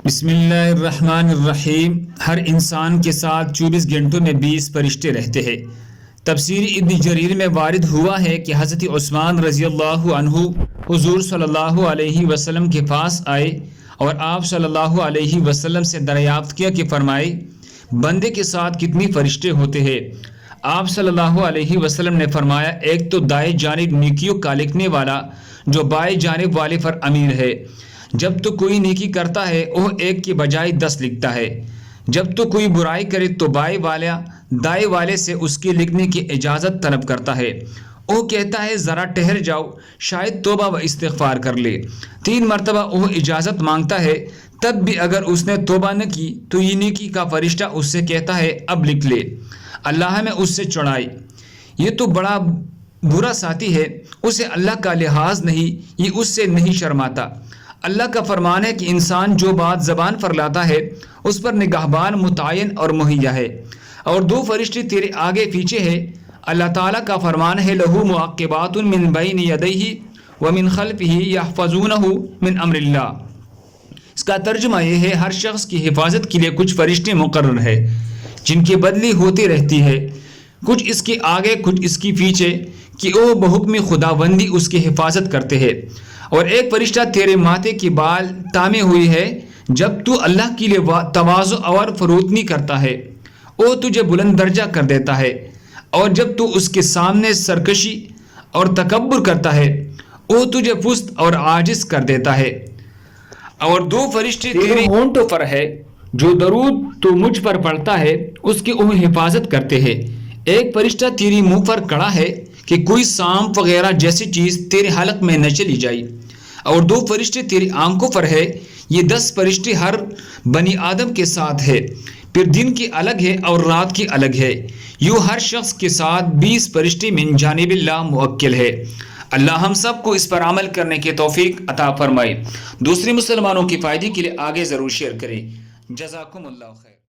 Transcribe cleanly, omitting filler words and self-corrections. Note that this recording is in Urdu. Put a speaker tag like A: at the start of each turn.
A: بسم اللہ الرحمن الرحیم۔ ہر انسان کے ساتھ 24 گھنٹوں میں 20 فرشتے رہتے ہیں۔ تفسیر ابن جریر میں وارد ہوا ہے کہ حضرت عثمان رضی اللہ عنہ حضور صلی اللہ علیہ وسلم کے پاس آئے اور آپ صلی اللہ علیہ وسلم سے دریافت کیا کہ فرمائے بندے کے ساتھ کتنی فرشتے ہوتے ہیں؟ آپ صلی اللہ علیہ وسلم نے فرمایا، ایک تو دائیں جانب نیکیوں کا لکھنے والا جو بائیں جانب والے پر امیر ہے، جب تو کوئی نیکی کرتا ہے وہ ایک کی بجائے 10 لکھتا ہے، جب تو کوئی برائی کرے تو بائیں والا دائیں والے سے اس کی لکھنے کی اجازت طلب کرتا ہے، وہ کہتا ہے ذرا ٹھہر جاؤ، شاید توبہ و استغفار کر لے۔ 3 مرتبہ وہ اجازت مانگتا ہے، تب بھی اگر اس نے توبہ نہ کی تو یہ نیکی کا فرشتہ اس سے کہتا ہے اب لکھ لے، اللہ میں اس سے چڑھائی، یہ تو بڑا برا ساتھی ہے، اسے اللہ کا لحاظ نہیں، یہ اس سے نہیں شرماتا۔ اللہ کا فرمان ہے کہ انسان جو بات زبان پر لاتا ہے اس پر نگہبان متعین اور مہیا ہے، اور 2 فرشتے تیرے آگے پیچھے ہیں۔ اللہ تعالیٰ کا فرمان ہے لہو معقبات من بین یدیہ ومن خلفہ یحفظونہ من امر اللہ۔ اس کا ترجمہ یہ ہے ہر شخص کی حفاظت کے لیے کچھ فرشتے مقرر ہے جن کی بدلی ہوتی رہتی ہے، کچھ اس کے آگے کچھ اس کے پیچھے، کہ وہ بحکم خداوندی اس کی حفاظت کرتے ہیں۔ اور ایک فرشتہ تیرے ماتھے کی بال تامے ہوئی ہے، جب تو اللہ کے لیے تواضع اور فروتنی کرتا ہے وہ تجھے بلند درجہ کر دیتا ہے، اور جب تو اس کے سامنے سرکشی اور تکبر کرتا ہے وہ تجھے پست اور عاجز کر دیتا ہے۔ اور 2 فرشتے تیرے ہونٹوں پر ہے، جو درود تو مجھ پر پڑھتا ہے اس کی وہ حفاظت کرتے ہیں۔ ایک فرشتہ تیری منہ پر کڑا ہے کہ کوئی سانپ وغیرہ جیسی چیز تیرے حلق میں نہ چلی جائے، اور 2 فرشتے تیری آنکھوں پر ہے۔ یہ 10 فرشتے ہر بنی آدم کے ساتھ ہے، پھر دن کی الگ ہے اور رات کی الگ ہے، یوں ہر شخص کے ساتھ 20 فرشتے من جانب اللہ موکل ہے۔ اللہ ہم سب کو اس پر عمل کرنے کی توفیق عطا فرمائے۔ دوسرے مسلمانوں کے فائدے کے لیے آگے ضرور شیئر کریں۔ جزاکم اللہ خیر۔